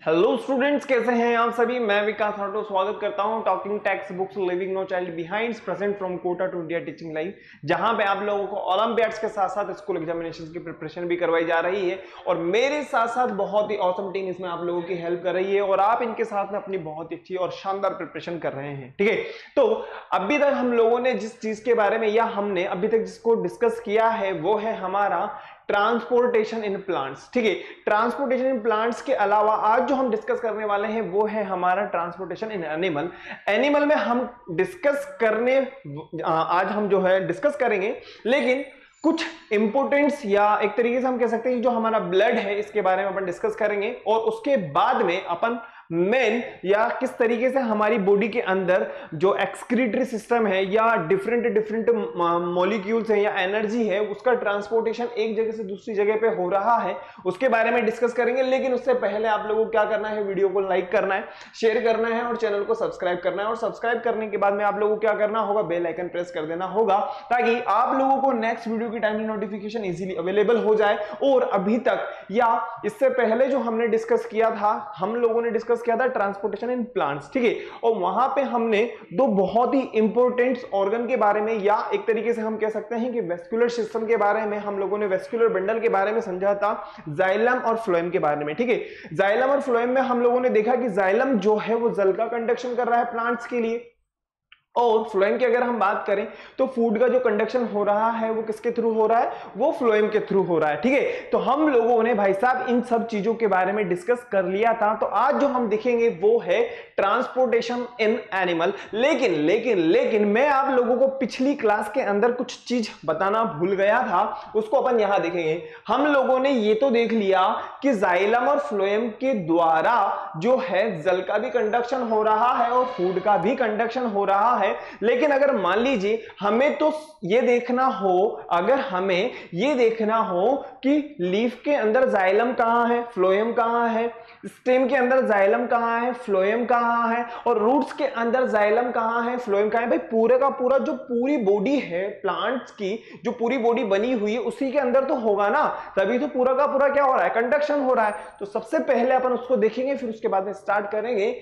Hello students, कैसे हैं आप सभी। मैं विकास राठौर स्वागत करता हूं talking text books living no child behind present from Kota to India teaching live, जहां पे आप लोगों को ओलंपियाड्स के साथ साथ स्कूल एग्जामिनेशंस की प्रिपरेशन भी करवाई जा रही है और मेरे साथ साथ बहुत ही ऑसम टीम इसमें आप लोगों की हेल्प कर रही है और आप इनके साथ में अपनी बहुत ही अच्छी और शानदार प्रिपरेशन कर रहे हैं। ठीक है, तो अभी तक हम लोगों ने जिस चीज के बारे में या हमने अभी तक जिसको डिस्कस किया है वो है हमारा ट्रांसपोर्टेशन इन प्लांट्स। ठीक है, ट्रांसपोर्टेशन इन प्लांट्स के अलावा आज जो हम डिस्कस करने वाले हैं वो है हमारा ट्रांसपोर्टेशन इन एनिमल। एनिमल में हम आज हम जो है डिस्कस करेंगे, लेकिन कुछ इंपोर्टेंट्स या एक तरीके से हम कह सकते हैं जो हमारा ब्लड है इसके बारे में अपन डिस्कस करेंगे और उसके बाद में अपन मेन या किस तरीके से हमारी बॉडी के अंदर जो एक्सक्रीटरी सिस्टम है या डिफरेंट मॉलिक्यूल्स है या एनर्जी है उसका ट्रांसपोर्टेशन एक जगह से दूसरी जगह पे हो रहा है उसके बारे में डिस्कस करेंगे। लेकिन उससे पहले आप लोगों को क्या करना है, वीडियो को लाइक करना है, शेयर करना है और चैनल को सब्सक्राइब करना है। और सब्सक्राइब करने के बाद में आप लोगों को क्या करना होगा, बेल आइकन प्रेस कर देना होगा ताकि आप लोगों को नेक्स्ट वीडियो की टाइमली नोटिफिकेशन इजीली अवेलेबल हो जाए। और अभी तक या इससे पहले जो हमने डिस्कस किया था, हम लोगों ने डिस्कस किया था ट्रांसपोर्टेशन इन प्लांट्स। ठीक है, और वहां पे हमने दो बहुत ही इंपॉर्टेंट ऑर्गन के बारे में या एक तरीके से हम कह सकते हैं कि वेस्कुलर सिस्टम के बारे में हम लोगों ने वेस्कुलर बंडल के बारे में समझा था, जाइलम और फ्लोएम के बारे में। ठीक है, जाइलम और फ्लोएम में हम लोगों ने देखा कि जाइलम जो है वो जल का कंडक्शन कर रहा है प्लांट्स के लिए और फ्लोएम की अगर हम बात करें तो फूड का जो कंडक्शन हो रहा है वो किसके थ्रू हो रहा है, वो फ्लोएम के थ्रू हो रहा है। ठीक है, तो हम लोगों ने भाई साहब इन सब चीजों के बारे में डिस्कस कर लिया था। तो आज जो हम देखेंगे वो है ट्रांसपोर्टेशन इन एनिमल। लेकिन मैं आप लोगों को पिछली क्लास के अंदर कुछ चीज बताना भूल गया था, उसको अपन यहां देखेंगे। हम लोगों ने ये तो देख लिया कि जाइलम और फ्लोएम के द्वारा जो है जल का भी कंडक्शन हो रहा है और फूड का भी कंडक्शन हो रहा है। लेकिन अगर मान लीजिए हमें तो ये देखना हो, अगर हमें ये देखना हो कि लीफ के अंदर जाइलम कहां है, फ्लोएम कहां है, स्टेम के अंदर जाइलम कहां है, फ्लोएम कहां है और रूट्स के अंदर जाइलम कहां है, फ्लोएम कहां है, भाई पूरे का पूरा जो पूरी बॉडी है प्लांट्स की, जो पूरी बॉडी बनी हुई है उसी के अंदर तो होगा ना, तभी तो पूरा का पूरा क्या हो रहा है, कंडक्शन हो रहा है। तो सबसे पहले अपन उसको देखेंगे, फिर उसके बाद में स्टार्ट करेंगे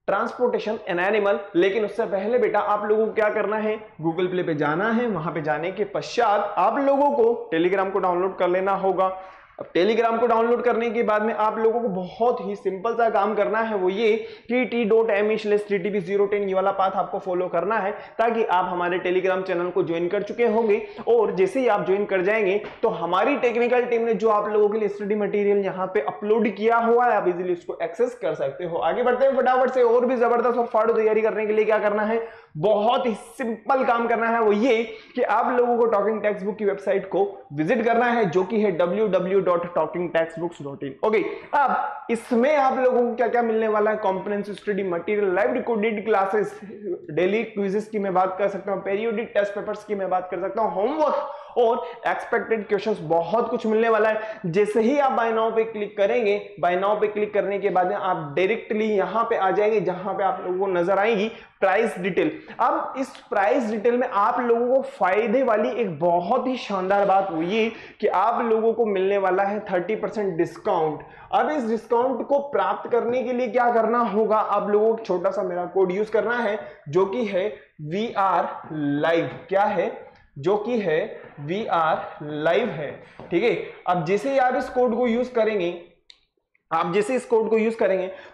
ट्रांसपोर्टेशन इन एनिमल। लेकिन उससे पहले बेटा आप लोगों को क्या करना है, गूगल प्ले पे जाना है। वहां पे जाने के पश्चात आप लोगों को टेलीग्राम को डाउनलोड कर लेना होगा। अब टेलीग्राम को डाउनलोड करने के बाद में आप लोगों को बहुत ही सिंपल सा काम करना है, वो ये कि t.me/ttb010 ये वाला पाथ आपको फॉलो करना है ताकि आप हमारे टेलीग्राम चैनल को ज्वाइन कर चुके होंगे। और जैसे ही आप ज्वाइन कर जाएंगे तो हमारी टेक्निकल टीम ने जो आप लोगों के लिए स्टडी मटेरियल यहाँ पे अपलोड किया हुआ है, आप इजीली उसको एक्सेस कर सकते हो। आगे बढ़ते हैं फटाफट से, और भी जबरदस्त और फाड़ू तैयारी करने के लिए क्या करना है, बहुत ही सिंपल काम करना है, वो ये कि आप लोगों को टॉकिंग टेक्स्ट बुक की वेबसाइट को विजिट करना है जो कि है www.talkingtextbooks.in। ओके, अब इसमें आप लोगों को क्या क्या मिलने वाला है, comprehensive study material, live recorded classes, daily quizzes की मैं बात कर सकता हूं, पेरियोडिक टेस्ट पेपर्स की मैं बात कर सकता हूं, होमवर्क और एक्सपेक्टेड क्वेश्चंस, बहुत कुछ मिलने वाला है। जैसे ही आप बाय नाउ पे क्लिक करेंगे, बाय नाउ पे क्लिक करने के बाद आप डायरेक्टली यहां पे आ जाएंगे जहां पे आप लोगों को नजर आएगी प्राइस डिटेल। अब इस प्राइस डिटेल में आप लोगों को फायदे वाली एक बहुत ही शानदार बात हुई ये कि आप लोगों को मिलने वाला है 30% डिस्काउंट। अब इस डिस्काउंट को प्राप्त करने के लिए क्या करना होगा, आप लोगों को छोटा सा मेरा कोड यूज करना है जो कि है VR लाइव। क्या है, जो कि है VR लाइव है। ठीक है, अब जैसे ही आप इस कोड को यूज करेंगे,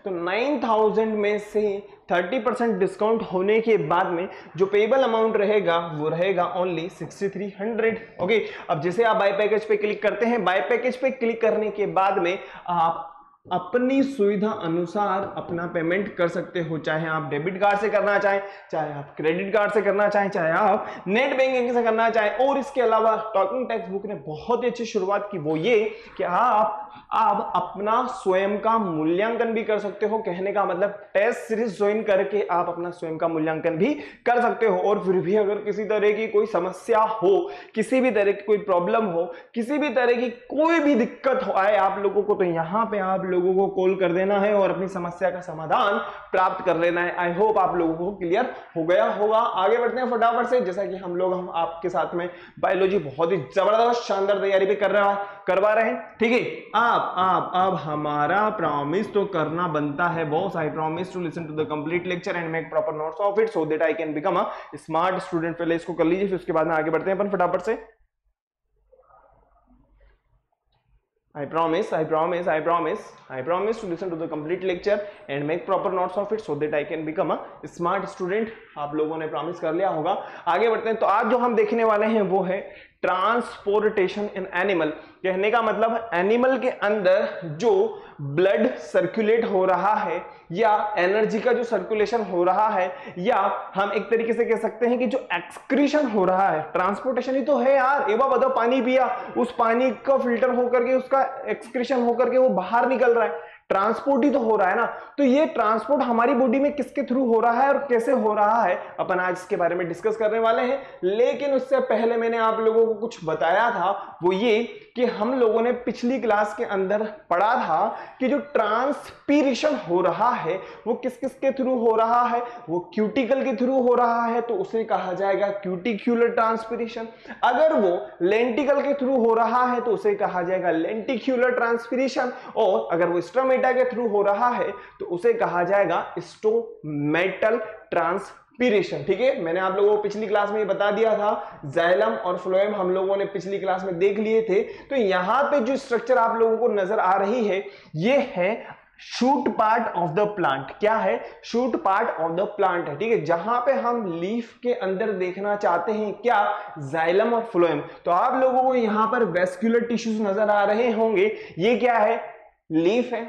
तो 9000 में से 30% डिस्काउंट होने के बाद में जो पेबल अमाउंट रहेगा वो रहेगा ओनली 6300। ओके, अब जैसे आप बाय पैकेज पे क्लिक करते हैं, बाय पैकेज पे क्लिक करने के बाद में आप अपनी सुविधा अनुसार अपना पेमेंट कर सकते हो, चाहे आप डेबिट कार्ड से करना चाहें, चाहे आप क्रेडिट कार्ड से करना चाहें, चाहे आप नेट बैंकिंग से करना चाहें। और इसके अलावा टॉकिंग टेक्स्ट बुक ने बहुत ही अच्छी शुरुआत की, वो ये कि आप अपना स्वयं का मूल्यांकन भी कर सकते हो। कहने का मतलब टेस्ट सीरीज ज्वाइन करके आप अपना स्वयं का मूल्यांकन भी कर सकते हो। और फिर भी अगर किसी तरह की कोई समस्या हो, किसी भी तरह की कोई प्रॉब्लम हो, किसी भी तरह की कोई भी दिक्कत हो आए आप लोगों को, तो यहाँ पे आप लोगों को कॉल कर देना है और अपनी समस्या का समाधान प्राप्त कर लेना है। आई होप आप लोगों को क्लियर हो गया होगा। आगे बढ़ते हैं फटाफट से। जैसा कि हम आपके साथ में बायोलॉजी बहुत ही जबरदस्त शानदार तैयारी भी करवा रहे हैं। ठीक है, अब हमारा प्रॉमिस तो करना बनता है boss. I promise to listen to the complete lecture and make proper notes of it so that I can become a smart student. पहले इसको कर लीजिए, फिर उसके बाद में आगे बढ़ते हैं अपन फटाफट से। I promise to listen to the complete lecture and make proper notes of it so that I can become a smart student। आप लोगों ने प्रॉमिस कर लिया होगा। आगे बढ़ते हैं। तो आज जो हम देखने वाले हैं वो है ट्रांसपोर्टेशन इन एनिमल। कहने का मतलब एनिमल के अंदर जो ब्लड सर्कुलेट हो रहा है या एनर्जी का जो सर्कुलेशन हो रहा है, या हम एक तरीके से कह सकते हैं कि जो एक्सक्रीशन हो रहा है, ट्रांसपोर्टेशन ही तो है यार। एक बार बताओ, पानी पिया, उस पानी का फिल्टर होकर के उसका एक्सक्रीशन होकर के वो बाहर निकल रहा है, ट्रांसपोर्ट ही तो हो रहा है ना। तो ये ट्रांसपोर्ट हमारी बॉडी में किसके थ्रू हो रहा है और कैसे हो रहा है, अपन आज इसके बारे में डिस्कस करने वाले हैं। लेकिन उससे पहले मैंने आप लोगों को कुछ बताया था, वो ये कि हम लोगों ने पिछली क्लास के अंदर पढ़ा था कि जो ट्रांसपीरेशन हो रहा है वो किस किस के थ्रू हो रहा है, वो क्यूटिकल के थ्रू हो रहा है, तो उसे कहा जाएगा क्यूटिक्यूलर ट्रांसपीरेशन। अगर वो लेंटिकल के थ्रू हो रहा है तो उसे कहा जाएगा लेंटिक्यूलर ट्रांसपीरेशन, और अगर वो स्टोमेटा के थ्रू हो रहा है तो उसे कहा जाएगा स्टोमेटल ट्रांसपीरेशन। ठीक है, मैंने आप लोगों को पिछली क्लास में ये बता दिया था। जाइलम और फ्लोएम हम लोगों ने पिछली क्लास में देख लिए थे। तो यहां पे जो स्ट्रक्चर आप लोगों को नजर आ रही है ये है shoot part of the plant. क्या है? Shoot part of the plant है। ठीक है, जहां पे हम लीफ के अंदर देखना चाहते हैं क्या, जाइलम और फ्लोएम। तो आप लोगों को यहां पर वेस्कुलर टिश्यूज नजर आ रहे होंगे। ये क्या है? लीफ है।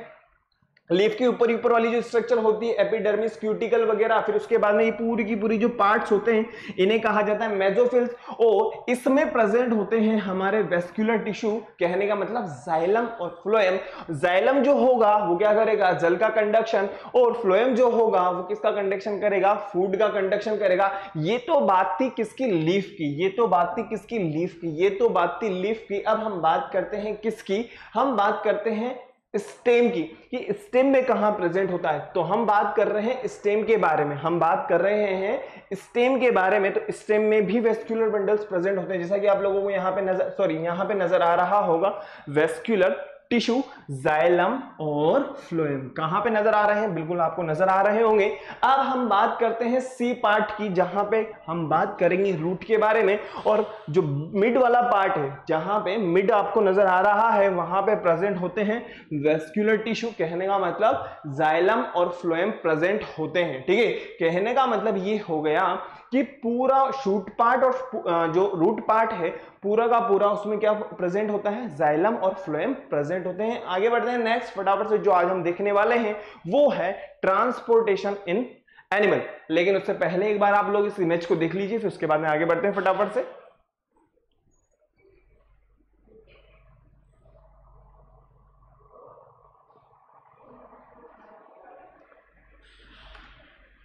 लीफ के ऊपर वाली जो स्ट्रक्चर होती है एपिडर्मिस, क्यूटिकल वगैरह, फिर उसके बाद में ये पूरी की पूरी जो पार्ट्स होते हैं इन्हें कहा जाता है मेसोफिल्स, और इसमें प्रेजेंट होते हैं हमारे वेस्कुलर टिश्यू। कहने का मतलब जाइलम और फ्लोएम। जाइलम जो होगा वो क्या करेगा? जल का कंडक्शन, और फ्लोएम जो होगा वो किसका कंडक्शन करेगा? फूड का कंडक्शन करेगा। ये तो बात थी किसकी? लीफ की। ये तो बात थी किसकी? लीफ की। ये तो बात थी लीफ की। अब हम बात करते हैं किसकी? हम बात करते हैं स्टेम की, कि स्टेम में कहां प्रेजेंट होता है। तो हम बात कर रहे हैं स्टेम के बारे में, हम बात कर रहे हैं स्टेम के बारे में। तो स्टेम में भी वेस्कुलर बंडल्स प्रेजेंट होते हैं, जैसा कि आप लोगों को यहां पे नजर आ रहा होगा वेस्कुलर टिश्यू, जाइलम और फ्लोएम। कहां पे नजर आ रहे हैं? बिल्कुल आपको नजर आ रहे होंगे। अब हम बात करते हैं सी पार्ट की, जहां पे हम बात करेंगे रूट के बारे में। और जो मिड वाला पार्ट है, जहां पे मिड आपको नजर आ रहा है, वहां पे प्रेजेंट होते हैं वेस्कुलर टिश्यू। कहने का मतलब जाइलम और फ्लोएम प्रेजेंट होते हैं। ठीक है, कहने का मतलब ये हो गया कि पूरा शूट पार्ट और जो रूट पार्ट है पूरा का पूरा उसमें क्या प्रेजेंट होता है? जाइलम और फ्लोएम प्रेजेंट होते हैं। आगे बढ़ते हैं नेक्स्ट फटाफट से। जो आज हम देखने वाले हैं वो है ट्रांसपोर्टेशन इन एनिमल। लेकिन उससे पहले एक बार आप लोग इस इमेज को देख लीजिए, फिर उसके बाद में आगे बढ़ते हैं फटाफट से।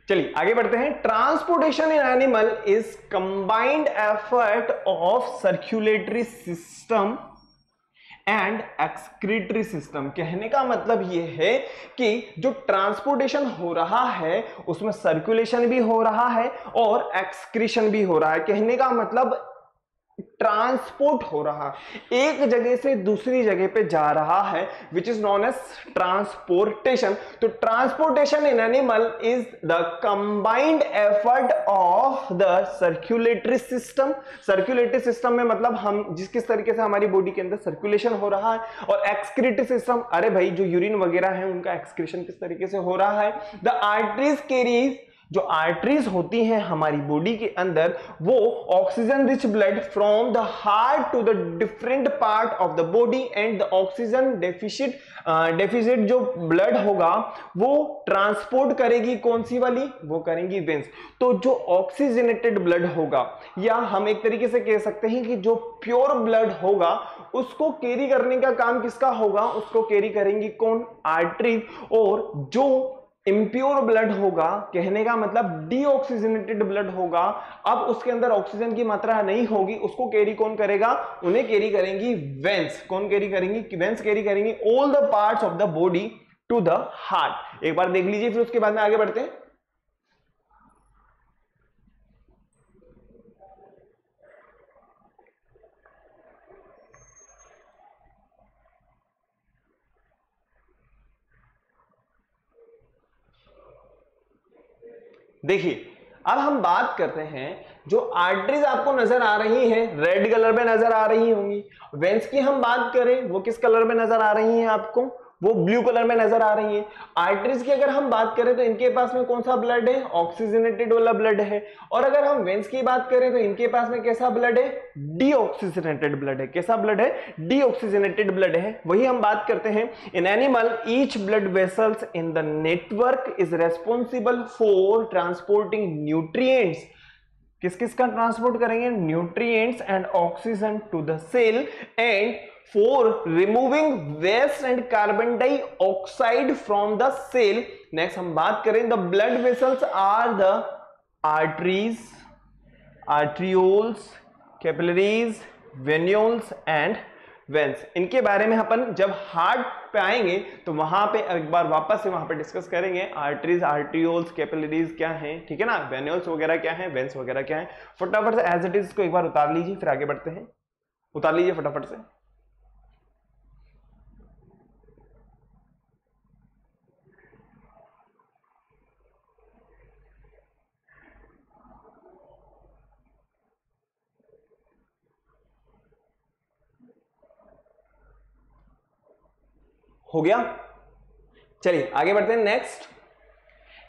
चलिए आगे बढ़ते हैं। Transportation in animal is combined effort of circulatory system and excretory system. कहने का मतलब यह है कि जो ट्रांसपोर्टेशन हो रहा है उसमें सर्कुलेशन भी हो रहा है और एक्सक्रीशन भी हो रहा है। कहने का मतलब ट्रांसपोर्ट हो रहा है, एक जगह से दूसरी जगह पे जा रहा है, which is known as transportation. तो transportation in animal is the combined effort of the circulatory system. Circulatory system में मतलब हम जिस किस तरीके से हमारी बॉडी के अंदर सर्कुलेशन हो रहा है, और एक्सक्रीटरी सिस्टम, अरे भाई जो यूरिन वगैरह है उनका एक्सक्रीशन किस तरीके से हो रहा है। द आर्टरीज कैरीज, जो आर्टरीज होती हैं हमारी बॉडी के अंदर, वो oxygen rich blood from the heart to the different part of the body, and the oxygen deficit जो ब्लड होगा वो ट्रांसपोर्ट करेगी कौन सी वाली? वो करेंगी वेंस। तो जो ऑक्सीजनेटेड ब्लड होगा, या हम एक तरीके से कह सकते हैं कि जो प्योर ब्लड होगा, उसको कैरी करने का काम किसका होगा? उसको कैरी करेंगी कौन? आर्टरी। और जो इम्प्योर ब्लड होगा, कहने का मतलब डीऑक्सीजनेटेड ब्लड होगा, अब उसके अंदर ऑक्सीजन की मात्रा नहीं होगी, उसको कैरी कौन करेगा? उन्हें कैरी करेंगी वेंस। कौन कैरी करेंगी? वेंस कैरी करेंगी all the parts of the body to the heart. एक बार देख लीजिए, फिर उसके बाद में आगे बढ़ते हैं। देखिए अब हम बात करते हैं जो आर्टरीज आपको नजर आ रही हैं रेड कलर में नजर आ रही होंगी, वेन्स की हम बात करें वो किस कलर में नजर आ रही हैं आपको, वो ब्लू कलर में नजर आ रही है। आर्टरीज की अगर हम बात करें तो इनके पास में कौन सा ब्लड है, ऑक्सीजनेटेड वाला ब्लड है। और अगर हम वेन्स की बात करें तो इनके पास में कैसा ब्लड है, डीऑक्सीजनेटेड ब्लड है। कैसा ब्लड है, डीऑक्सीजनेटेड ब्लड है। वही हम बात करते हैं in animal each blood vessels in the network is responsible for transporting nutrients. किस किस का ट्रांसपोर्ट करेंगे, nutrients and oxygen to the cell and for removing waste and carbon dioxide from the cell. Next हम बात करें the blood vessels are the arteries, arterioles, capillaries, venules and veins. इनके बारे में अपन जब हार्ट पे आएंगे तो वहां पे एक बार वापस से वहां पे डिस्कस करेंगे। आर्टरीज, आर्टियोल्स, कैपिलरीज क्या हैं, ठीक है ना, वेन्यूल्स वगैरह क्या हैं, वेन्स वगैरह क्या हैं। फटाफट से एज इट इज को एक बार उतार लीजिए, फिर आगे बढ़ते हैं। उतार लीजिए फटाफट से। हो गया, चलिए आगे बढ़ते हैं। Next,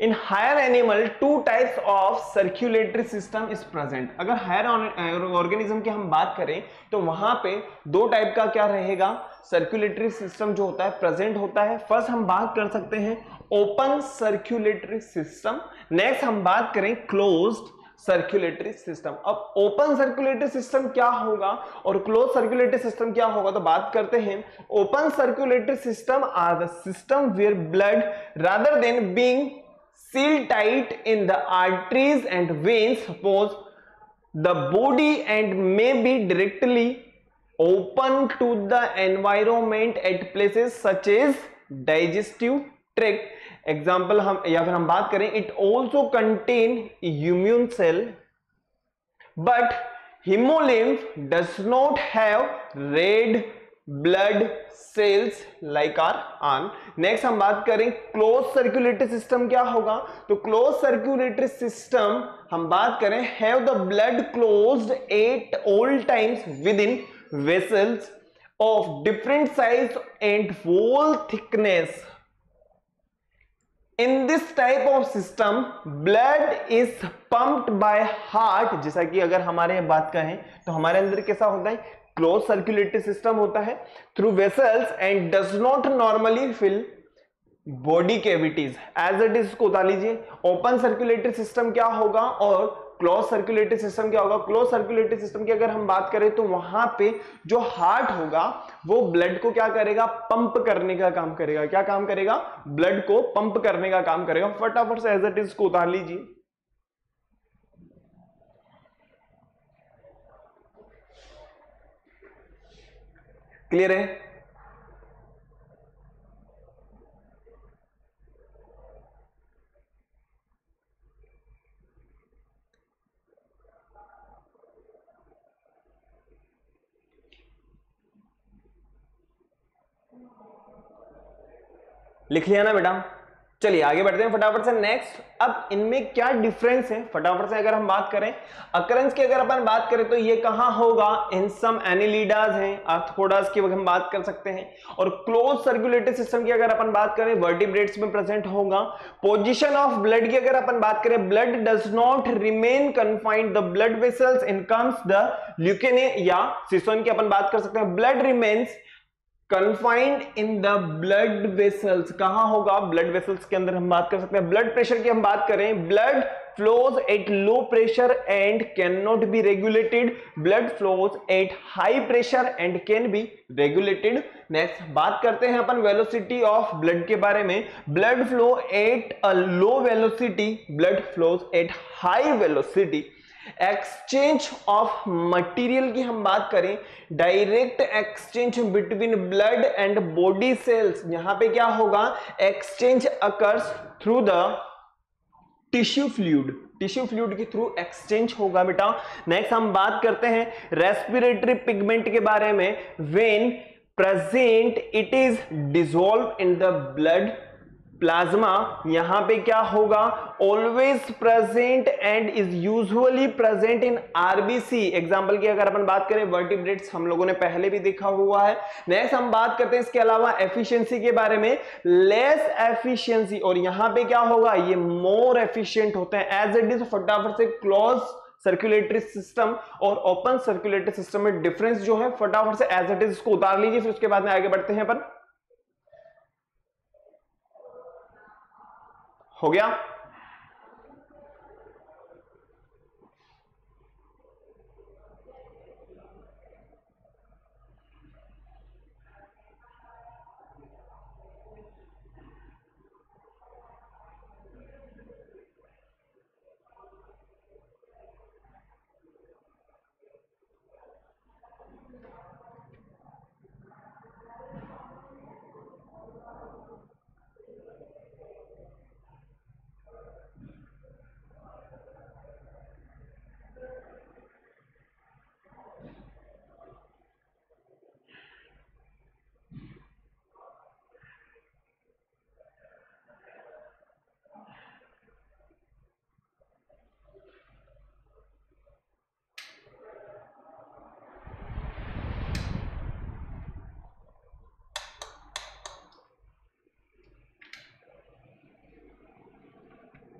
in higher animal two types of circulatory system is present. अगर हायर ऑर्गेनिज्म की हम बात करें तो वहां पे दो टाइप का क्या रहेगा, सर्कुलेटरी सिस्टम जो होता है प्रेजेंट होता है। फर्स्ट हम बात कर सकते हैं ओपन सर्कुलेटरी सिस्टम, नेक्स्ट हम बात करें क्लोज्ड सर्कुलेटरी सिस्टम। अब ओपन सर्कुलेटरी सिस्टम क्या होगा और क्लोज सर्कुलेटरी सिस्टम क्या होगा, तो बात करते हैं। Open circulatory system are the system where blood rather than being sealed tight in the arteries and veins suppose the body and may be directly open to the environment at places such as digestive tract। Example हम या फिर हम बात करें it also contain immune cell but hemolymph does not have red blood cells like our arm। Next हम बात करें close circulatory system क्या होगा, तो क्लोज सर्कुलेटरी सिस्टम हम बात करें have the blood closed at all times with in vessels of different size and wall thickness. In this type of system, blood is pumped by heart। जैसा कि अगर हमारे बात करें तो हमारे अंदर कैसा होता है, क्लोज सर्कुलेटरी सिस्टम होता है through vessels and does not normally fill body cavities. As it is को उतार लीजिए। ओपन सर्कुलेटरी सिस्टम क्या होगा और क्लोज सर्कुलेटरी सिस्टम क्या होगा। क्लोज सर्कुलेटरी सिस्टम की अगर हम बात करें तो वहां पे जो हार्ट होगा वो ब्लड को क्या करेगा, पंप करने का काम करेगा। क्या काम करेगा, ब्लड को पंप करने का काम करेगा। फटाफट से एज इट इज को उतार लीजिए। क्लियर है, लिख लिया ना बेटा। चलिए आगे बढ़ते हैं फटाफट से। नेक्स्ट, अब इनमें क्या डिफरेंस है फटाफट से अगर हम बात करें। अकरेंस की अगर अपन बात करें तो ये कहां होगा, इन सम एनिलिडाज हैं, आर्थ्रोपोडास की हम बात कर सकते हैं। और क्लोज सर्कुलेटरी सिस्टम की अगर अपन बात करें वर्टिब्रेट्स में प्रेजेंट होगा। पोजीशन ऑफ ब्लड की अगर अपन बात करें, blood does not remain confined the blood vessels in comes the lumen या सिसोन की अपन बात कर सकते हैं। Blood remains confined in the blood vessels, कहां होगा, ब्लड वेसल्स के अंदर हम बात कर सकते हैं। ब्लड प्रेशर की हम बात करें, blood flows at low pressure and can not be regulated, blood flows at high pressure and can be regulated. Next बात करते हैं अपन वेलोसिटी ऑफ ब्लड के बारे में। Blood flow at a low velocity, blood flows at high velocity. Exchange of material की हम बात करें, direct exchange between blood and body cells, यहां पे क्या होगा, exchange occurs through the tissue fluid, tissue fluid के थ्रू एक्सचेंज होगा बेटा। नेक्स्ट हम बात करते हैं रेस्पिरेटरी पिगमेंट के बारे में। When present it is dissolve in the blood plasma यहां पे क्या होगा, always present and is usually present in RBC. Example की अगर अपन बात करें वर्टिब्रेट्स, हम लोगों ने पहले भी देखा हुआ है। नेक्स्ट हम बात करते हैं इसके अलावा एफिशिएंसी के बारे में, लेस एफिशिएंसी, और यहां पे क्या होगा, ये मोर एफिशिएंट होते हैं। एज इट इज फटाफट से क्लोज सर्कुलेटरी सिस्टम और ओपन सर्कुलेटरी सिस्टम में डिफरेंस जो है फटाफट से एज इट इज इसको उतार लीजिए, फिर उसके बाद में आगे बढ़ते हैं अपन। हो गया?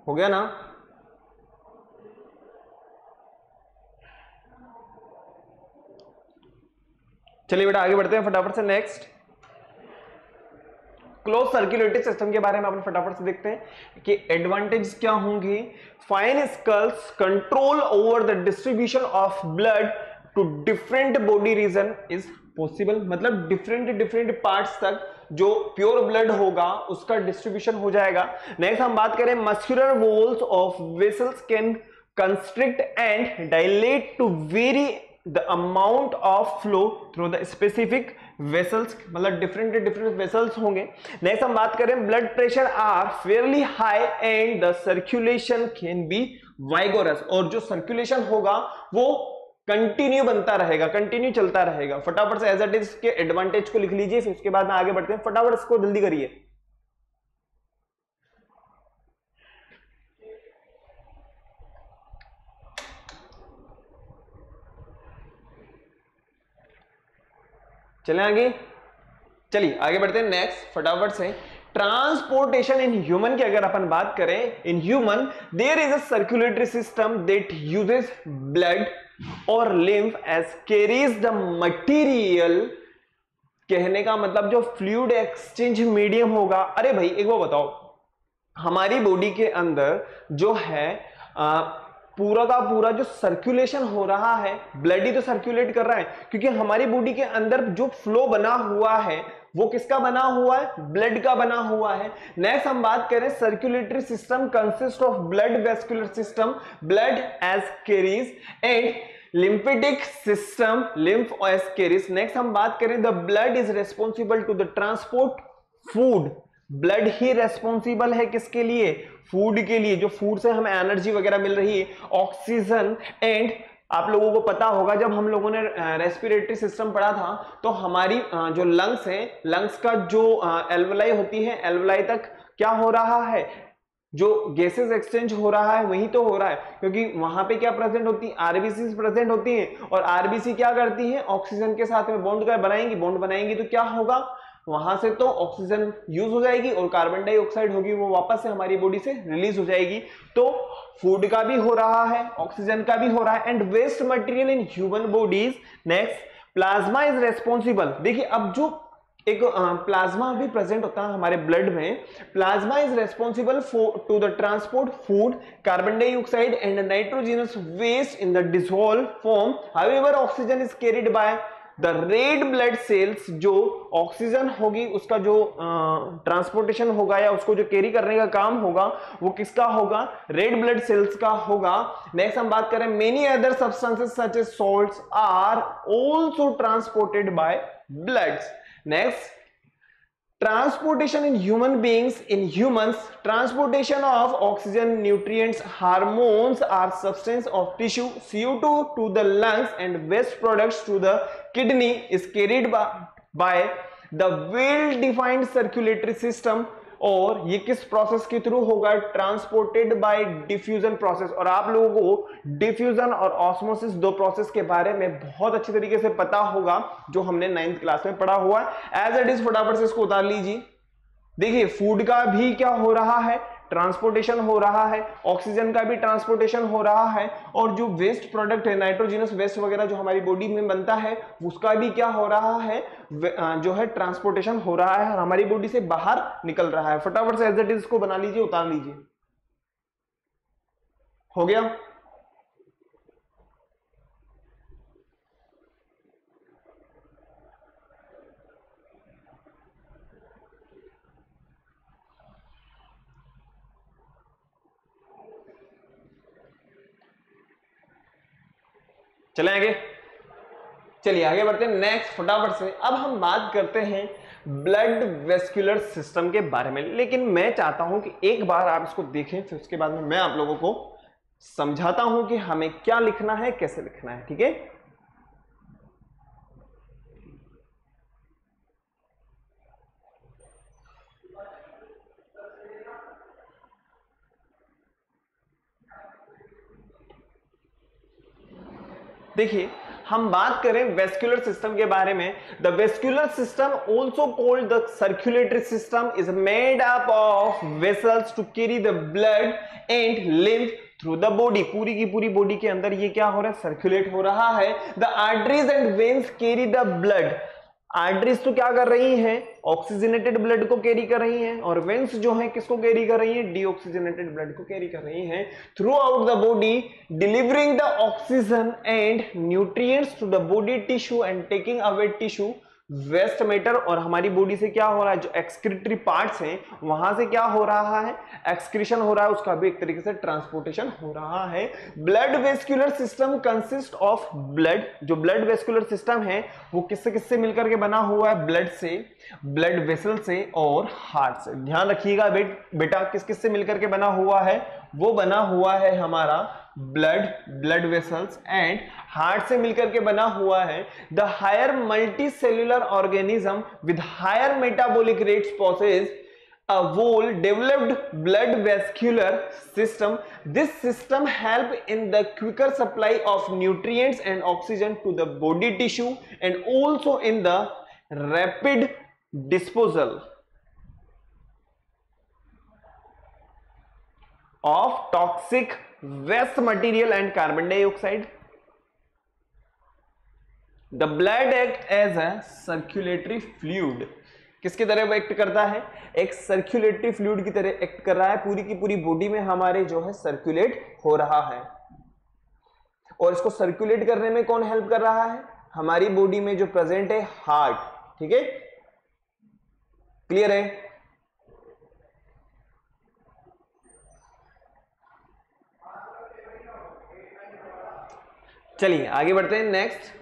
हो गया ना? चलिए बेटा आगे बढ़ते हैं फटाफट से। नेक्स्ट क्लोज सर्कुलेटरी सिस्टम के बारे में अपन फटाफट से देखते हैं कि एडवांटेज क्या होंगे। Fine scales control over the distribution of blood to different body region is possible, मतलब डिफरेंट पार्ट्स तक जो प्योर ब्लड होगा उसका डिस्ट्रीब्यूशन हो जाएगा। नेक्स्ट हम बात करें muscular walls of vessels can constrict and dilate to vary the amount of flow through the specific vessels, मतलब डिफरेंट वेसल्स होंगे। नेक्स्ट हम बात करें blood pressure are fairly high and the circulation can be vigorous, और जो circulation होगा वो continue बनता रहेगा, कंटिन्यू चलता रहेगा। फटाफट से एज इट इज के एडवांटेज को लिख लीजिए, फिर उसके बाद में आगे बढ़ते हैं। फटाफट इसको जल्दी करिए। चलें आगे, चलिए आगे बढ़ते हैं। नेक्स्ट फटाफट से ट्रांसपोर्टेशन इन ह्यूमन की अगर अपन बात करें, in human there is a circulatory system that uses blood और lymph as carries the material. कहने का मतलब जो फ्लूइड एक्सचेंज मीडियम होगा। अरे भाई एक बार बताओ, हमारी बॉडी के अंदर जो है पूरा का पूरा जो सर्कुलेशन हो रहा है, ब्लड ही तो सर्कुलेट कर रहा है, क्योंकि हमारी बॉडी के अंदर जो फ्लो बना हुआ है वो किसका बना हुआ है, ब्लड का बना हुआ है। नेक्स्ट हम बात करें circulatory system consist of blood vascular system, blood as carries, and lymphatic system, lymph as carries. Next हम बात करें the blood is responsible to the transport food, blood ही रेस्पॉन्सिबल है किसके लिए, फूड के लिए, जो फूड से हमें एनर्जी वगैरह मिल रही है, ऑक्सीजन। एंड आप लोगों को पता होगा जब हम लोगों ने रेस्पिरेटरी सिस्टम पढ़ा था तो हमारी जो लंग्स है, लंग्स का जो एल्वलाई होती है, एल्वलाई तक क्या हो रहा है, जो गैसेस एक्सचेंज हो रहा है वही तो हो रहा है, क्योंकि वहां पे क्या प्रेजेंट होती है, आरबीसी प्रेजेंट होती है, और आरबीसी क्या करती है, ऑक्सीजन के साथ में बॉन्ड बनाएंगी, बॉन्ड बनाएंगी तो क्या होगा, वहां से तो ऑक्सीजन यूज हो जाएगी और कार्बन डाइऑक्साइड होगी वो वापस से हमारी बॉडी से रिलीज हो जाएगी। तो फूड का भी हो रहा है, ऑक्सीजन का भी हो रहा है, and waste material in human bodies. Next plasma is responsible. देखिए अब जो एक प्लाज्मा भी प्रेजेंट होता है हमारे ब्लड में, plasma is responsible for to the transport food, carbon dioxide and nitrogenous waste in the dissolve form. However oxygen is carried by the red blood cells. जो ऑक्सीजन होगी उसका जो ट्रांसपोर्टेशन होगा या उसको जो कैरी करने का काम होगा वो किसका होगा, रेड ब्लड सेल्स का होगा। नेक्स्ट हम बात करें many other substances such as salts are also transported by blood. Next transportation in human beings, in humans transportation of oxygen, nutrients, hormones or substance of tissue, CO2 to the lungs and waste products to the kidney is carried by the well defined circulatory system और ये किस process के through होगा, transported by diffusion process. और आप लोगों को diffusion और ऑस्मोसिस दो प्रोसेस के बारे में बहुत अच्छी तरीके से पता होगा, जो हमने 9th क्लास में पढ़ा हुआ है। एज इट इज फटाफट से इसको उतार लीजिए। देखिए फूड का भी क्या हो रहा है, ट्रांसपोर्टेशन हो रहा है, ऑक्सीजन का भी ट्रांसपोर्टेशन हो रहा है, और जो वेस्ट प्रोडक्ट है, नाइट्रोजनस वेस्ट वगैरह जो हमारी बॉडी में बनता है, उसका भी क्या हो रहा है, जो है ट्रांसपोर्टेशन हो रहा है और हमारी बॉडी से बाहर निकल रहा है। फटाफट से एज इट इज इसको बना लीजिए, उतार लीजिए। हो गया? चले आगे, चलिए आगे बढ़ते हैं नेक्स्ट फटाफट से। अब हम बात करते हैं ब्लड वेस्कुलर सिस्टम के बारे में, लेकिन मैं चाहता हूं कि एक बार आप इसको देखें, फिर उसके बाद में मैं आप लोगों को समझाता हूं कि हमें क्या लिखना है, कैसे लिखना है। ठीक है, देखिए हम बात करें वेस्कुलर सिस्टम के बारे में। The vascular system also called the circulatory system is made up of vessels to carry the blood and lymph through the body. पूरी की पूरी बॉडी के अंदर ये क्या हो रहा है, सर्कुलेट हो रहा है। The arteries and veins carry the blood. Arteries तो क्या कर रही हैं, ऑक्सीजनेटेड ब्लड को कैरी कर रही हैं, और वेन्स जो है किसको कैरी कर रही हैं, डीऑक्सीजनेटेड ब्लड को कैरी कर रही हैं throughout the body, delivering the oxygen and nutrients to the body tissue and taking away tissue waste matter. और हमारी बॉडी से क्या हो रहा है, जो एक्सक्रीटरी पार्ट्स हैं वहां से क्या हो रहा है, एक्सक्रीशन हो रहा है, उसका भी एक तरीके से ट्रांसपोर्टेशन हो रहा है। Blood vascular system consist of blood. जो ब्लड वेस्कुलर सिस्टम है वो किससे किससे मिलकर के बना हुआ है, ब्लड से, ब्लड वेसल से और हार्ट से। ध्यान रखिएगा बेटा, किस किस से मिलकर के बना हुआ है, वो बना हुआ है हमारा ब्लड वेसल्स एंड हार्ट से मिलकर के बना हुआ है। The higher multicellular organism with higher metabolic rates possess a whole developed blood vascular system. This system help in the quicker supply of nutrients and oxygen to the body tissue and also in the rapid disposal of toxic waste material and carbon dioxide. The blood act as a circulatory fluid. किसकी तरह वो act करता है, एक circulatory fluid की तरह act कर रहा है। पूरी की पूरी बॉडी में हमारे जो है सर्कुलेट हो रहा है। और इसको सर्कुलेट करने में कौन हेल्प कर रहा है, हमारी बॉडी में जो प्रेजेंट है हार्ट। ठीक है, क्लियर है? चलिए आगे बढ़ते हैं। नेक्स्ट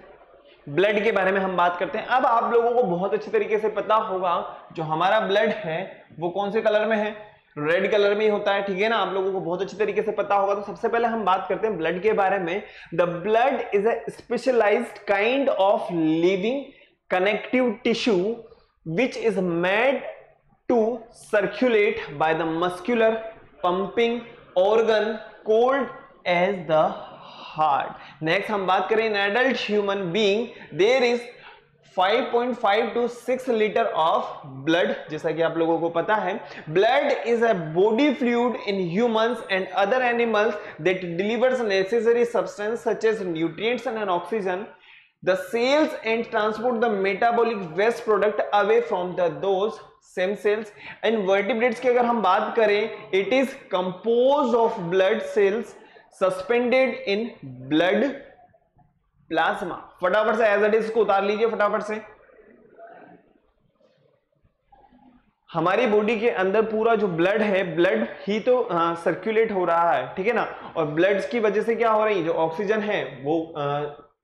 ब्लड के बारे में हम बात करते हैं। अब आप लोगों को बहुत अच्छी तरीके से पता होगा जो हमारा ब्लड है वो कौन से कलर में है, रेड कलर में ही होता है। ठीक है ना, आप लोगों को बहुत अच्छी तरीके से पता होगा। तो सबसे पहले हम बात करते हैं ब्लड के बारे में। The blood is a specialized kind of living connective tissue which is made to circulate by the muscular pumping organ called as the heart. Next हम बात करें in adult human being there is 5.5 to 6 litre of blood. जैसा कि आप लोगों को पता है, blood is a body fluid in humans and other animals that delivers necessary substance such as nutrients and oxygen the cells and transport the metabolic waste product away from the those same cells. In vertebrates की अगर हम बात करें, it is compose of blood cells suspended in blood plasma. फटाफट से as it is को उतार लीजिए फटाफट से। हमारी बॉडी के अंदर पूरा जो ब्लड है, ब्लड ही तो सर्कुलेट हो रहा है। ठीक है ना, और ब्लड की वजह से क्या हो रही है, जो ऑक्सीजन है वो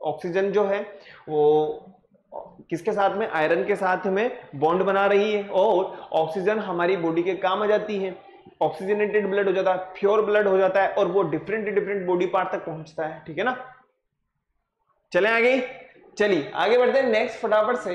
ऑक्सीजन जो है वो किसके साथ में, आयरन के साथ में बॉन्ड बना रही है, और ऑक्सीजन हमारी बॉडी के काम आ जाती है। ऑक्सीजनेटेड ब्लड हो जाता है, प्योर ब्लड हो जाता है, और वो डिफरेंट बॉडी पार्ट तक पहुंचता है। ठीक है ना, चलें आगे। चलिए आगे बढ़ते हैं नेक्स्ट फटाफट से।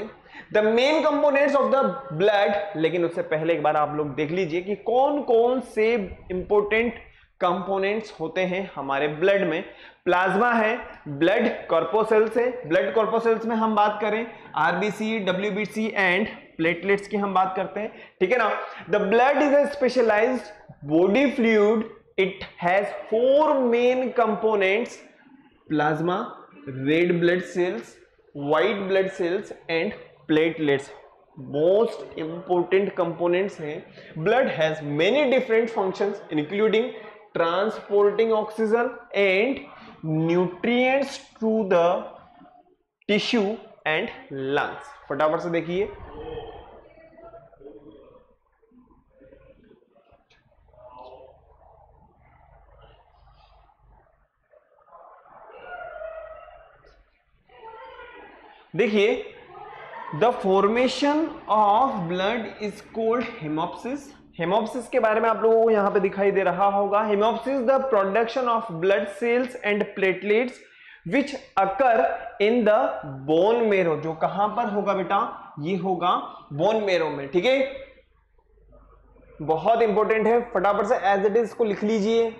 The main components of the blood, लेकिन उससे पहले एक बार आप लोग देख लीजिए कि कौन कौन से इंपॉर्टेंट कंपोनेंट्स होते हैं हमारे ब्लड में। प्लाज्मा है, ब्लड कॉर्पोसेल्स है, ब्लड कॉर्पोसेल्स में हम बात करें आरबीसी, डब्ल्यूबीसी एंड प्लेटलेट्स की हम बात करते हैं, ठीक है ना। The blood is a specialised body fluid, it has 4 main components, plasma, red blood cells, white blood cells and platelets. Most important components हैं। Blood has many different functions including transporting oxygen and nutrients to the tissue and lungs. फटाफट से देखिए, देखिए the formation of blood is called haemopoiesis. Haemopoiesis के बारे में आप लोगों को यहां पे दिखाई दे रहा होगा। Haemopoiesis the production of blood cells and platelets which occur in the bone marrow. जो कहां पर होगा बेटा, ये होगा बोन मेरो में, ठीक है, बहुत इंपॉर्टेंट है। फटाफट से एज इट इज इसको लिख लीजिए।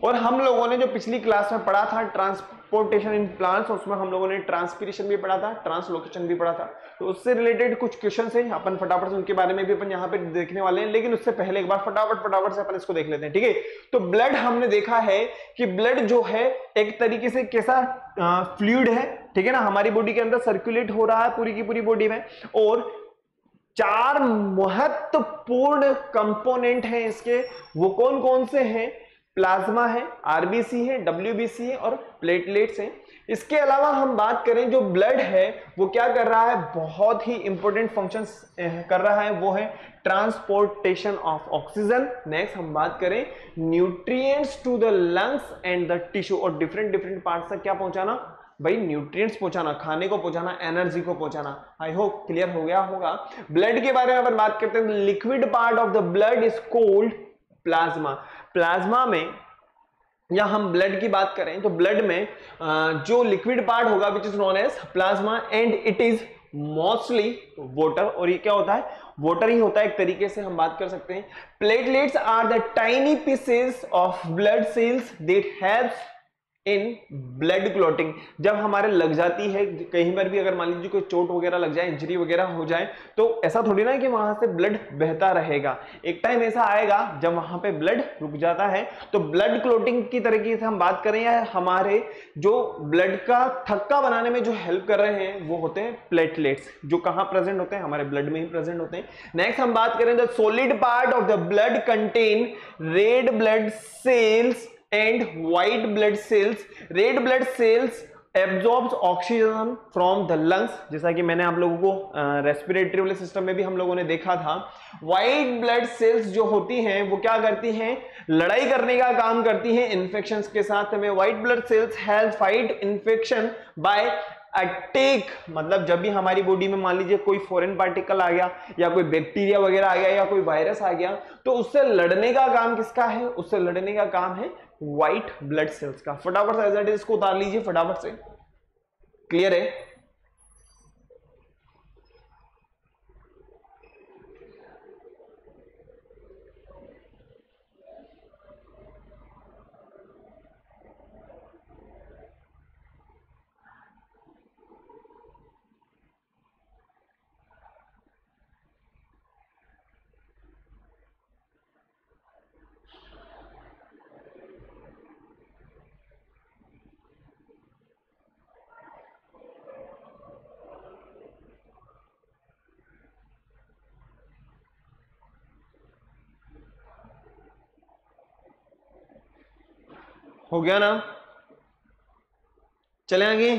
और हम लोगों ने जो पिछली क्लास में पढ़ा था ट्रांसपोर्टेशन इन प्लांट्स, उसमें हम लोगों ने ट्रांसपीरेशन भी पढ़ा था, ट्रांसलोकेशन भी पढ़ा था, तो उससे रिलेटेड कुछ क्वेश्चंस हैं, अपन फटाफट से उनके बारे में भी अपन यहाँ पे देखने वाले हैं। लेकिन उससे पहले एक बार फटाफट से अपन इसको देख लेते हैं, ठीक है। तो ब्लड हमने देखा है कि ब्लड जो है एक तरीके से कैसा फ्लूइड है, ठीक है ना, हमारी बॉडी के अंदर सर्कुलेट हो रहा है पूरी की पूरी बॉडी में। और 4 महत्वपूर्ण कंपोनेंट हैं इसके, वो कौन कौन से हैं? प्लाज्मा है, आरबीसी है, डब्ल्यूबीसी है और प्लेटलेट्स हैं। इसके अलावा हम बात करें जो ब्लड है वो क्या कर रहा है, बहुत ही इंपॉर्टेंट फंक्शंस कर रहा है, वो है ट्रांसपोर्टेशन ऑफ ऑक्सीजन। नेक्स्ट हम बात करें nutrients to the lungs and the tissue, और डिफरेंट पार्ट्स तक क्या पहुंचाना भाई, न्यूट्रिएंट्स पहुंचाना, खाने को पहुंचाना, एनर्जी को पहुंचाना। आई होप क्लियर हो गया होगा। ब्लड के बारे में अपन बात करते हैं, liquid part of the blood is called plasma. Plasma में या हम ब्लड की बात करें तो ब्लड में जो लिक्विड पार्ट होगा which is known as plasma and it is mostly water. और ये क्या होता है, वाटर ही होता है एक तरीके से हम बात कर सकते हैं। Platelets are the tiny pieces of blood cells that helps in blood clotting. जब हमारे लग जाती है कहीं पर भी, अगर मान लीजिए कोई चोट वगैरह लग जाए, इंजरी वगैरह हो जाए, तो ऐसा थोड़ी ना कि वहां से ब्लड बहता रहेगा। एक टाइम ऐसा आएगा जब वहां पे ब्लड रुक जाता है। तो ब्लड क्लॉटिंग की तरीके से हम बात करें, या हमारे जो ब्लड का थक्का बनाने में जो हेल्प कर रहे हैं वो होते हैं प्लेटलेट्स, जो कहां प्रेजेंट होते हैं, हमारे ब्लड में ही प्रेजेंट होते हैं। नेक्स्ट हम बात करें the solid part of the blood contain red blood sales and white blood cells. Red blood cells absorbs oxygen from the lungs, जैसा कि मैंने आप लोगों को रेस्पिरेटरी वाले सिस्टम में भी हम लोगों ने देखा था। व्हाइट ब्लड सेल्स जो होती हैं वो क्या करती हैं, लड़ाई करने का काम करती हैं इन्फेक्शंस के साथ में। White blood sales help fight infection by attack, मतलब जब भी हमारी बॉडी में मान लीजिए कोई फॉरेन पार्टिकल आ गया या कोई बैक्टीरिया वगैरह आ गया या कोई वायरस आ गया, तो उससे लड़ने का काम किसका है, उससे लड़ने का काम है व्हाइट ब्लड सेल्स का। फटाफट से एज इट इज इसको उतार लीजिए फटाफट से, क्लियर है। हो गया ना, चले आगे,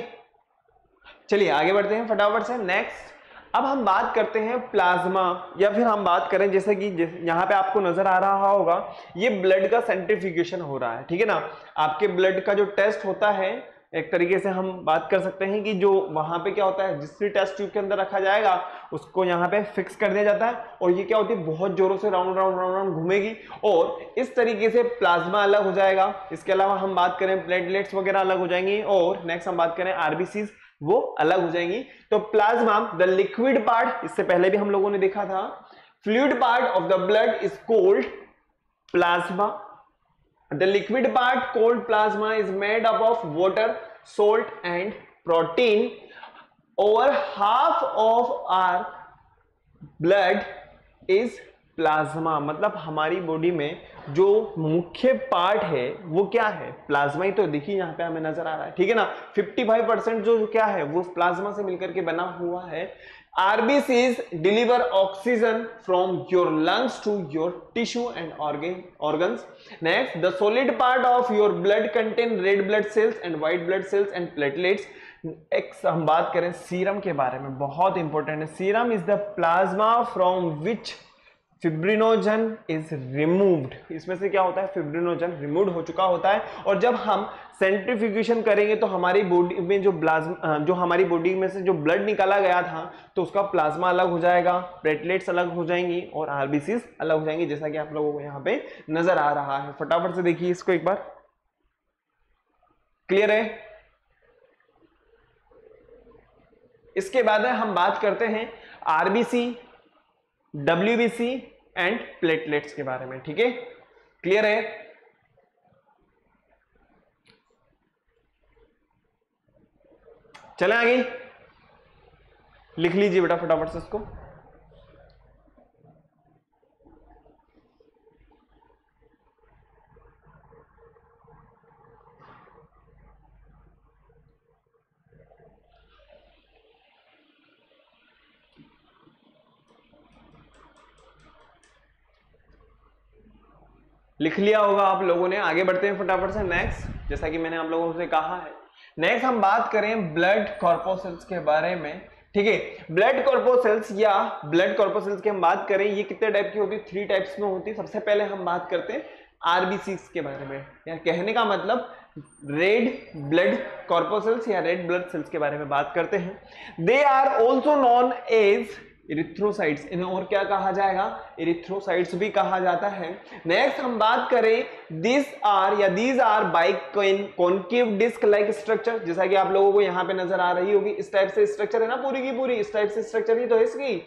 चलिए आगे बढ़ते हैं फटाफट से। नेक्स्ट अब हम बात करते हैं प्लाज्मा, या फिर हम बात करें जैसे कि यहाँ पे आपको नजर आ रहा होगा ये ब्लड का सेंट्रीफ्यूगेशन हो रहा है, ठीक है ना। आपके ब्लड का जो टेस्ट होता है एक तरीके से हम बात कर सकते हैं कि जो वहां पे क्या होता है, जिस भी टेस्ट ट्यूब के अंदर रखा जाएगा उसको यहाँ पे फिक्स कर दिया जाता है और ये क्या होती है, बहुत जोरों से राउंड राउंड राउंड राउंड घूमेगी और इस तरीके से प्लाज्मा अलग हो जाएगा। इसके अलावा हम बात करें प्लेटलेट्स वगैरह अलग हो जाएंगी और नेक्स्ट हम बात करें आरबीसीज, वो अलग हो जाएंगी। तो प्लाज्मा द लिक्विड पार्ट, इससे पहले भी हम लोगों ने देखा था, fluid part of the blood is called plasma. The liquid part called plasma is made up of water, salt and protein. Over half of our blood is plasma. मतलब हमारी बॉडी में जो मुख्य पार्ट है वो क्या है, प्लाज्मा ही तो देखिए यहाँ पे हमें नजर आ रहा है, ठीक है ना। 55% जो क्या है वो प्लाज्मा से मिलकर के बना हुआ है। RBCs deliver oxygen from your lungs to your tissue and organs. Next, the solid part of your blood contain red blood cells and white blood cells and platelets. हम बात करें सीरम के बारे में, बहुत इंपॉर्टेंट है। Serum is the plasma from which fibrinogen is removed. इसमें से क्या होता है, फिब्रिनोजन रिमूव हो चुका होता है और जब हम सेंट्रीफ्यूगेशन करेंगे तो हमारी बॉडी में जो हमारी बॉडी में से जो ब्लड निकाला गया था तो उसका प्लाज्मा अलग हो जाएगा, प्लेटलेट्स अलग हो जाएंगी और आरबीसीज अलग हो जाएंगी, जैसा कि आप लोगों को यहाँ पे नजर आ रहा है। फटाफट से देखिए इसको एक बार, क्लियर है। इसके बाद हम बात करते हैं आरबीसी, WBC एंड प्लेटलेट्स के बारे में, ठीक है, क्लियर है। चलें आगे, लिख लीजिए बेटा फटाफट से इसको। लिख लिया होगा आप लोगों ने। आगे बढ़ते हैं फटाफट से नेक्स्ट, जैसा कि मैंने आप लोगों से कहा है। नेक्स्ट हम बात करें ब्लड कॉर्पोसेल्स के बारे में, ठीक है। ब्लड कॉर्पोसेल्स या ब्लड कॉर्पोसेल्स की हम बात करें, ये कितने टाइप की होती है, 3 टाइप्स में होती है। सबसे पहले हम बात करते हैं आरबीसीज के बारे में, या कहने का मतलब रेड ब्लड कॉर्पोसेल्स या रेड ब्लड सेल्स के बारे में बात करते हैं। They are also known as erythrocytes, इन्हें और क्या कहा जाएगा, इरिथ्रोसाइट्स भी कहा जाता है। नेक्स्ट हम बात करें these are biconcave disc like structure, जैसा कि आप लोगों को यहाँ पे नजर आ रही होगी, इस टाइप से स्ट्रक्चर है ना पूरी की पूरी, इस टाइप से स्ट्रक्चर ही तो है इसकी,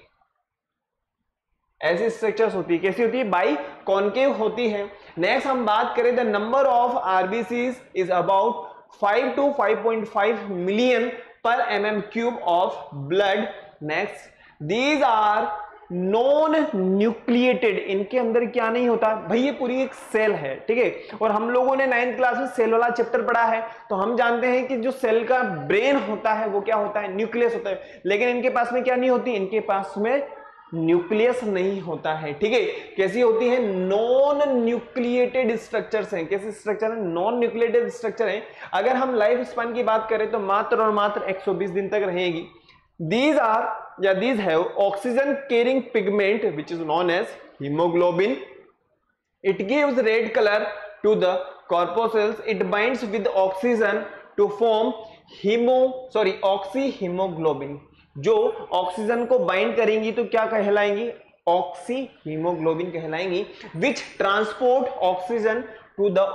ऐसी स्ट्रक्चर्स होती है। कैसी होती है, बाई कॉन्केव होती है। नेक्स्ट हम बात करें the number of RBCs is about 5 to 5.5 million पर mm³ of blood. Next These are non nucleated, इनके अंदर क्या नहीं होता भाई, ये पूरी एक सेल है, ठीक है। और हम लोगों ने 9th क्लास में सेल वाला चैप्टर पढ़ा है, तो हम जानते हैं कि जो सेल का ब्रेन होता है वो क्या होता है, न्यूक्लियस होता है। लेकिन इनके पास में क्या नहीं होती, इनके पास में न्यूक्लियस नहीं होता है, ठीक है। कैसी होती है, नॉन न्यूक्लिएटेड स्ट्रक्चर्स हैं। कैसे स्ट्रक्चर है, नॉन न्यूक्लिएटेड स्ट्रक्चर है। अगर हम लाइफ स्पैन की बात करें तो मात्र और मात्र 120 दिन तक रहेगी। These have oxygen carrying pigment which is known as hemoglobin. It gives red color to the corpuscles. It binds with oxygen to form oxyhemoglobin. जो ऑक्सीजन को बाइंड करेंगी तो क्या कहलाएंगी, ऑक्सीहीमोग्लोबिन कहलाएंगी। Which transport oxygen to the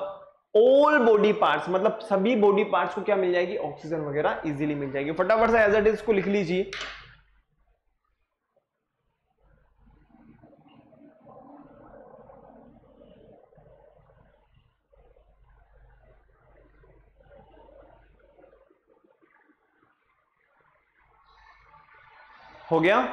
all body parts, मतलब सभी body parts को क्या मिल जाएगी, ऑक्सीजन वगैरह इजीली मिल जाएगी। फटाफट से एज इट इज को लिख लीजिए। हो गया,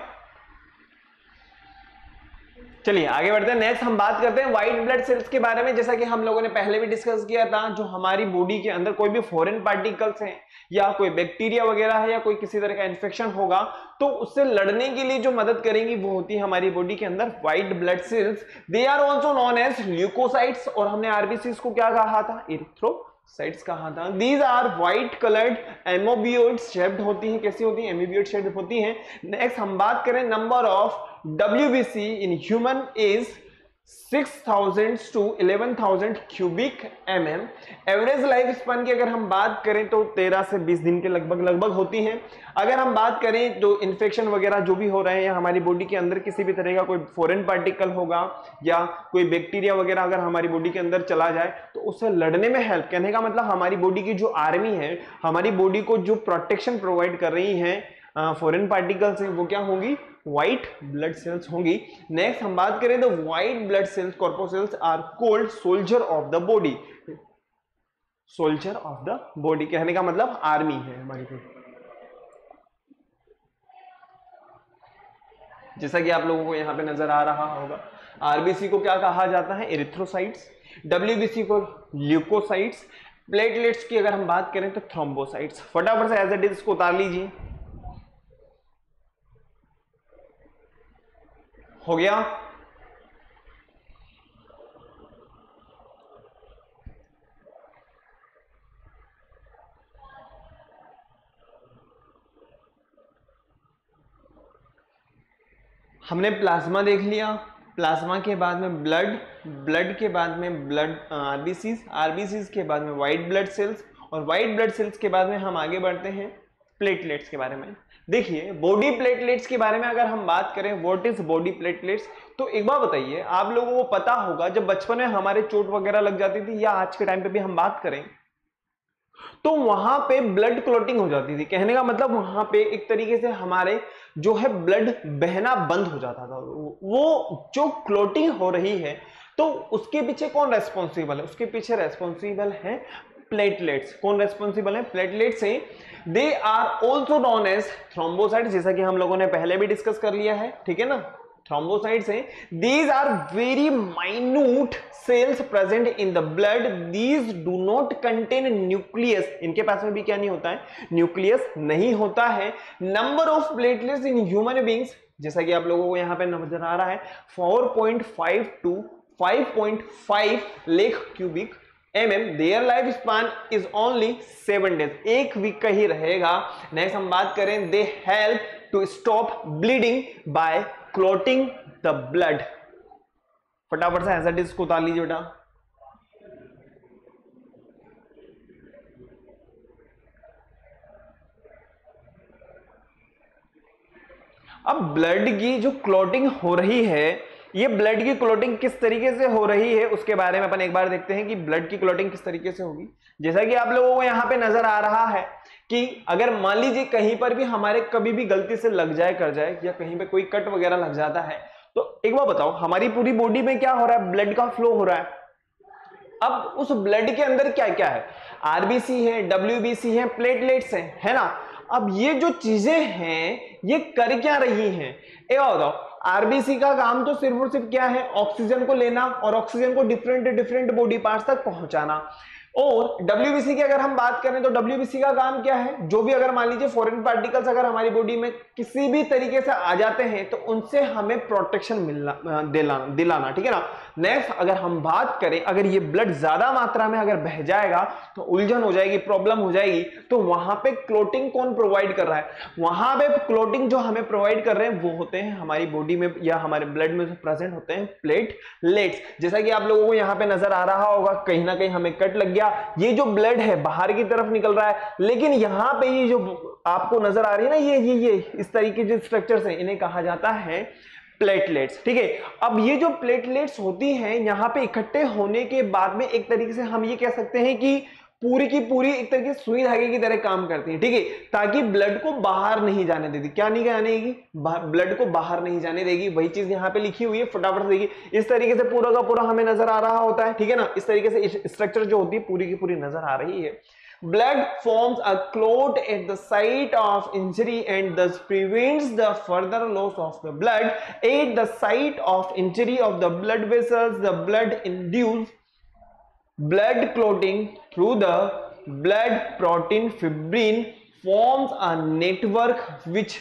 चलिए आगे बढ़ते हैं। नेक्स्ट हम बात करते हैं व्हाइट ब्लड सेल्स के बारे में। जैसा कि हम लोगों ने पहले भी डिस्कस किया था, जो हमारी बॉडी के अंदर कोई भी फॉरेन पार्टिकल्स हैं या कोई बैक्टीरिया वगैरह है या कोई किसी तरह का इन्फेक्शन होगा तो उससे लड़ने के लिए जो मदद करेंगी वो होती है हमारी बॉडी के अंदर white blood cells. They are also known as leucocytes, और हमने आरबीसीज को क्या कहा था, इरिथ्रोसाइट्स कहा था। These are white coloured amoeboid shaped होती हैं। कैसी होती हैं, एमोबियोइड शेप्ड होती हैं। नेक्स्ट हम बात करें number of WBC in human is 6,000 to 11,000 cubic mm। Average life span की अगर हम बात करें तो 13 से 20 दिन के लगभग होती है। अगर हम बात करें तो इन्फेक्शन वगैरह जो भी हो रहे हैं या हमारी बॉडी के अंदर किसी भी तरह का कोई फॉरेन पार्टिकल होगा या कोई बैक्टीरिया वगैरह अगर हमारी बॉडी के अंदर चला जाए तो उससे लड़ने में हेल्प, कहने का मतलब हमारी बॉडी की जो आर्मी है, हमारी बॉडी को जो प्रोटेक्शन प्रोवाइड कर रही है फॉरेन पार्टिकल से, वो क्या होंगी? व्हाइट ब्लड सेल्स होंगी। नेक्स्ट हम बात करें तो white blood cells corpuscles are called soldier of the body. Soldier of the body कहने का मतलब आर्मी है हमारी बॉडी। जैसा कि आप लोगों को यहां पे नजर आ रहा होगा, आरबीसी को क्या कहा जाता है? एरिथ्रोसाइट्स। डब्ल्यूबीसी को ल्यूकोसाइट्स। प्लेटलेट्स की अगर हम बात करें तो थ्रोम्बोसाइट्स। फटाफट से एज इट इज इसको उतार लीजिए। हो गया? हमने प्लाज्मा देख लिया, प्लाज्मा के बाद में ब्लड, ब्लड के बाद में ब्लड आरबीसीज, आरबीसीज के बाद में व्हाइट ब्लड सेल्स, और व्हाइट ब्लड सेल्स के बाद में हम आगे बढ़ते हैं प्लेटलेट्स के बारे में। देखिए बॉडी प्लेटलेट्स के बारे में अगर हम बात करें, व्हाट इज बॉडी प्लेटलेट्स, तो एक बार बताइए, आप लोगों को पता होगा जब बचपन में हमारे चोट वगैरह लग जाती थी या आज के टाइम पे भी हम बात करें तो वहां पे ब्लड क्लॉटिंग हो जाती थी। कहने का मतलब वहां पे एक तरीके से हमारे जो है ब्लड बहना बंद हो जाता था। वो जो क्लॉटिंग हो रही है तो उसके पीछे कौन रेस्पॉन्सिबल है? उसके पीछे रेस्पॉन्सिबल है प्लेटलेट्स। कौन रेस्पॉन्सिबल है? प्लेटलेट्स हैं। They are also known as thrombocytes, जैसा कि हम लोगों ने पहले भी डिस्कस कर लिया है, ठीक है ना। थ्रोम्बोसाइट्स हैं। These are very minute cells present in the blood. These do not contain nucleus. इनके पास में भी क्या नहीं होता है? न्यूक्लियस नहीं होता है। Number of platelets in human beings, जैसा कि आप लोगों को यहां पे नजर आ रहा है, 4.5 to 5.5 lakh cubic mm। Their life span is only 7 days, एक वीक का ही रहेगा। नेक्स्ट हम बात करें, they help to stop bleeding by clotting the blood. फटाफट से ऐसा डिस्क उतार लीजिए बेटा। अब ब्लड की जो क्लॉटिंग हो रही है, ये ब्लड की क्लॉटिंग किस तरीके से हो रही है उसके बारे में अपन एक बार देखते हैं कि ब्लड की क्लॉटिंग किस तरीके से होगी। जैसा कि आप लोगों को यहां पे नजर आ रहा है कि अगर मान लीजिए कहीं पर भी हमारे कभी भी गलती से लग जाए कर जाए या कहीं पे कोई कट वगैरह लग जाता है तो एक बार बताओ, हमारी पूरी बॉडी में क्या हो रहा है? ब्लड का फ्लो हो रहा है। अब उस ब्लड के अंदर क्या क्या है? आरबीसी है, डब्ल्यूबीसी है, प्लेटलेट्स हैं, है ना। अब ये जो चीजें हैं ये कर क्या रही हैं? एक बार बताओ, आरबीसी का काम तो सिर्फ और सिर्फ क्या है? ऑक्सीजन को लेना और ऑक्सीजन को डिफरेंट बॉडी पार्ट्स तक पहुंचाना। और डब्ल्यूबीसी की अगर हम बात करें तो डब्ल्यूबीसी का काम क्या है? जो भी अगर मान लीजिए फॉरेन पार्टिकल्स अगर हमारी बॉडी में किसी भी तरीके से आ जाते हैं तो उनसे हमें प्रोटेक्शन दिलाना, ठीक है ना। नेक्स्ट अगर हम बात करें, अगर ये ब्लड ज्यादा मात्रा में अगर बह जाएगा तो उलझन हो जाएगी, प्रॉब्लम हो जाएगी, तो वहां पे क्लॉटिंग कौन प्रोवाइड कर रहा है? वहां पे क्लॉटिंग जो हमें प्रोवाइड कर रहे हैं वो होते हैं हमारी बॉडी में या हमारे ब्लड में जो प्रेजेंट होते हैं प्लेटलेट्स। जैसा कि आप लोगों को यहाँ पे नजर आ रहा होगा, कहीं ना कहीं हमें कट लग गया, ये जो ब्लड है बाहर की तरफ निकल रहा है, लेकिन यहां पे ये जो आपको नजर आ रही है ना, ये इस तरीके के स्ट्रक्चर्स हैं, इन्हें कहा जाता है प्लेटलेट्स, ठीक है। अब ये जो प्लेटलेट्स होती हैं यहां पे इकट्ठे होने के बाद में एक तरीके से हम ये कह सकते हैं कि पूरी की पूरी एक तरीके से सुई धागे की तरह काम करती है, ठीक है, ताकि ब्लड को बाहर नहीं जाने देती। क्या नहीं जाने देगी? ब्लड को बाहर नहीं जाने देगी। वही चीज यहाँ पे लिखी हुई है, फटाफट से देखिए। इस तरीके से पूरा का पूरा हमें नजर आ रहा होता है, ठीक है ना। इस तरीके से स्ट्रक्चर जो होती है पूरी की पूरी नजर आ रही है। Blood forms a clot at the site of injury and thus prevents the further loss of the blood. At the site of injury of the blood vessels, the blood induced blood clotting through the blood protein fibrin forms a network which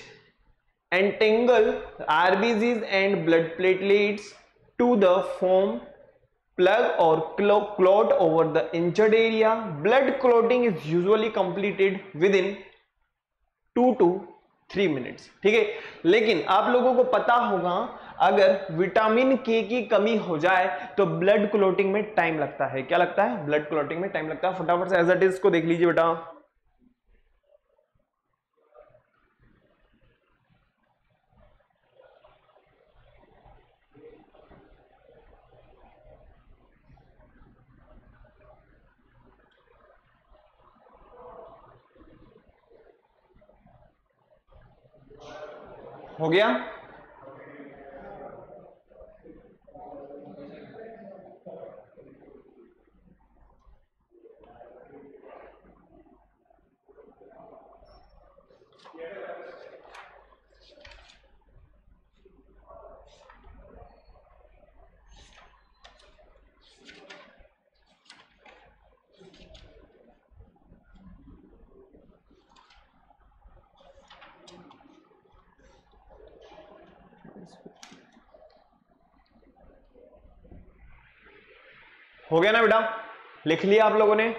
entangle RBCs and blood platelets to the form plug or clot over the injured area. Blood clotting is usually completed within 2 to 3 minutes, ठीक है। लेकिन आप लोगों को पता होगा अगर vitamin के की कमी हो जाए तो ब्लड क्लॉटिंग में टाइम लगता है। क्या लगता है? ब्लड क्लॉटिंग में टाइम लगता है। फटाफट से एज इट इज को देख लीजिए बेटा। हो गया? हो गया ना बेटा? लिख लिया आप लोगों ने?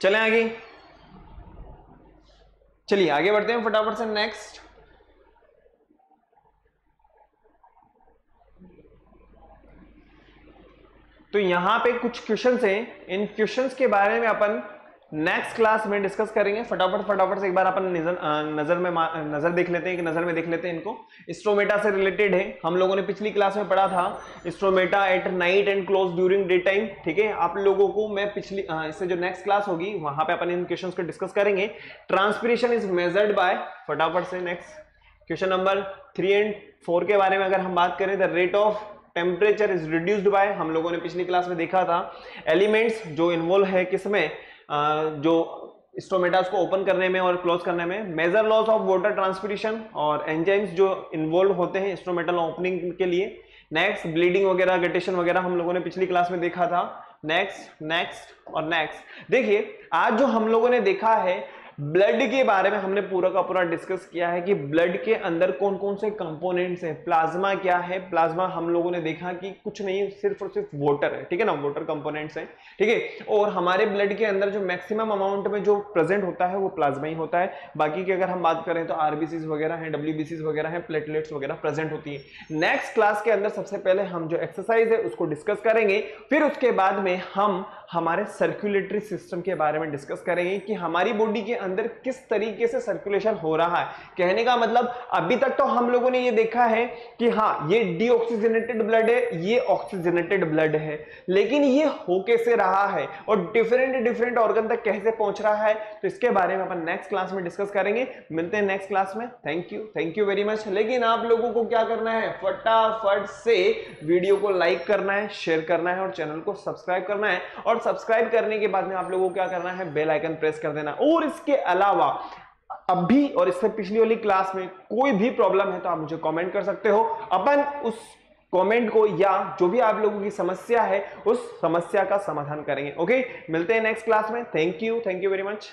चलें आगे, चलिए आगे बढ़ते हैं फटाफट से। नेक्स्ट, तो यहां पे कुछ क्वेश्चंस हैं, इन क्वेश्चंस के बारे में अपन नेक्स्ट क्लास में डिस्कस करेंगे। फटाफट से एक बार अपन नजर देख लेते हैं, नजर में देख लेते हैं इनको। स्ट्रोमेटा से रिलेटेड है, हम लोगों ने पिछली क्लास में पढ़ा था stromata at night and close during day time. ठीक है, आप लोगों को मैं पिछली इससे जो नेक्स्ट क्लास होगी वहां पे अपन इन क्वेश्चंस को डिस्कस करेंगे। ट्रांसपिरेशन इज मेजर्ड बाय, फटाफट से नेक्स्ट क्वेश्चन नंबर 3 और 4 के बारे में अगर हम बात करें, the rate of temperature is reduced by, हम लोगों ने पिछली क्लास में देखा था एलिमेंट्स जो इन्वॉल्व है किसमें, जो स्टोमेटास को ओपन करने में और क्लोज करने में। Major loss of water transpiration और एंजाइम्स जो इन्वॉल्व होते हैं स्टोमेटल ओपनिंग के लिए। नेक्स्ट, ब्लीडिंग वगैरह, गटेशन वगैरह हम लोगों ने पिछली क्लास में देखा था। नेक्स्ट और नेक्स्ट देखिए, आज जो हम लोगों ने देखा है ब्लड के बारे में हमने पूरा का पूरा डिस्कस किया है कि ब्लड के अंदर कौन कौन से कंपोनेंट्स हैं। प्लाज्मा क्या है? प्लाज्मा हम लोगों ने देखा कि कुछ नहीं, सिर्फ और सिर्फ वाटर है। ठीक है ना, वाटर कंपोनेंट्स हैं। ठीक है, और हमारे ब्लड के अंदर जो मैक्सिमम अमाउंट में जो प्रेजेंट होता है वो प्लाज्मा ही होता है। बाकी की अगर हम बात करें तो आरबीसीज वगैरह हैं, डब्ल्यूबीसीज वगैरह हैं, प्लेटलेट्स वगैरह प्रेजेंट होती है। नेक्स्ट क्लास के अंदर सबसे पहले हम जो एक्सरसाइज है उसको डिस्कस करेंगे, फिर उसके बाद में हम हमारे सर्कुलेटरी सिस्टम के बारे में डिस्कस करेंगे कि हमारी बॉडी के अंदर किस तरीके से सर्कुलेशन हो रहा है। कहने का मतलब अभी तक तो हम लोगों ने ये देखा है कि हाँ ये डीऑक्सीजनेटेड ब्लड है, ये ऑक्सीजनेटेड ब्लड है, लेकिन ये हो कैसे रहा है और डिफरेंट ऑर्गन तक कैसे पहुंच रहा है, तो इसके बारे में अपन नेक्स्ट क्लास में डिस्कस करेंगे। मिलते हैं नेक्स्ट क्लास में। Thank you very much. लेकिन आप लोगों को क्या करना है, फटाफट से वीडियो को लाइक करना है, शेयर करना है और चैनल को सब्सक्राइब करना है। और सब्सक्राइब करने के बाद में आप लोगों को क्या करना है, बेल आइकन प्रेस कर देना। और इसके अलावा अभी और इससे पिछली वाली क्लास में कोई भी प्रॉब्लम है तो आप मुझे कमेंट कर सकते हो। अपन उस कमेंट को या जो भी आप लोगों की समस्या है उस समस्या का समाधान करेंगे। ओके, मिलते हैं नेक्स्ट क्लास में। Thank you very much.